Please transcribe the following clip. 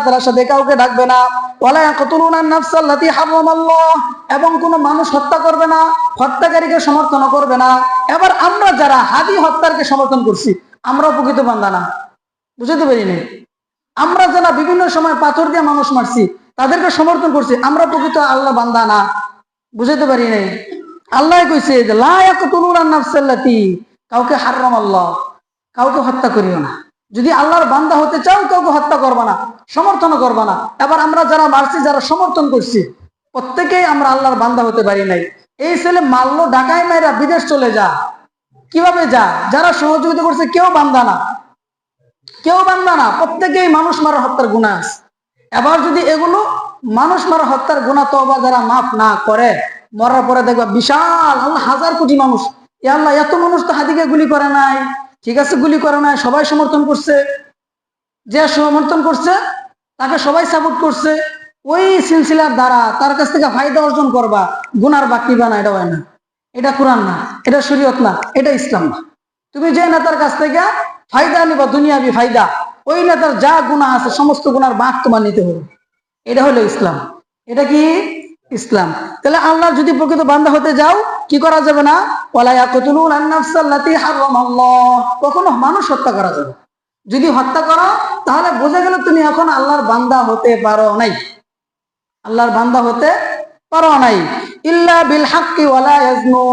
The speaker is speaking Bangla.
তার সাথে কাউকে ডাকবে না, ওয়ালা ইয়াকতুলুনা আন-নাফসাল্লাতী হারামাল্লাহ, এবং কোন মানুষ হত্যা করবে না, হত্যাকারীকে সমর্থন করবে না। এবার আমরা যারা হাদি হত্যাকে সমর্থন করছি, আমরাও প্রকৃত বান্দা না, বুঝতে পারিনি। আমরা যারা বিভিন্ন সময় পাথর দিয়ে মানুষ মারছি, তাদেরকে সমর্থন করছি, আমরা প্রকৃত আল্লাহ বান্দা না, বুঝতে পারি নাই। আল্লাহ কইছে যে লা ইয়াকতুলুনা আন-নাফসাল্লাতী, কাউকে হারামাল্লাহ, কাউকে হত্যা করিও না। যদি আল্লাহর বান্দা হতে চাও, কাউকে হত্যা করবা না, সমর্থন করবা না। এবার আমরা যারা মারছি, যারা সমর্থন করছি, প্রত্যেকেই আমরা আল্লাহর বান্দা হতে পারি নাই। এই ছেলে মারলো, ঢাকায় মাইরা বিদেশ চলে যা, কিভাবে যা? যারা সহযোগিতা করছে কেউ বান্দা না, কেউ বান্দা না, প্রত্যেকেই মানুষ মারা হত্যার গুনাহ আছে। এবার যদি এগুলো মানুষ মারা হত্যার গুনাহ তওবা যারা মাফ না করে, মরার পরে দেখবা বিশাল আল্লাহ হাজার কোটি মানুষ, এ আল্লাহ এত মানুষ তো হাদিকে গুলি করে নাই, ঠিক আছে গুলি করে নাই, সবাই সমর্থন করছে, যে সমর্থন করছে তাকে সবাই সাপোর্ট করছে, ওই সিলসিলার দ্বারা তার কাছ থেকে ফায়দা অর্জন করবা, গুনার বাকি বানা, এটা হয় না, এটা কোরআন না, এটা শরীয়ত না, এটা ইসলাম না। তুমি যে নেতার কাছ থেকে ফায়দা নিবা, দুনিয়াবি ফায়দা, ওই নেতার যা গুনাহ আছে সমস্ত গুনার ভাগ তোমার নিতে হবে, এটা হলো ইসলাম। এটা কি ইসলাম? তাহলে আল্লাহর যদি প্রকৃত বান্দা হতে যাও, কি করা যাবে না? ওয়ালা ইয়াকতুলুনা আন-নাফসাল্লাতী হারামাল্লাহ, কখনো মানুষ হত্যা করা যাবে। যদি হত্যা করো, তাহলে বোঝা গেল তুমি এখন আল্লাহর বান্দা হতে পারো নাই, আল্লাহর বান্দা হতে পারো নাই। ইল্লা বিল হাক্কি ওয়ালা ইয়াজনুন,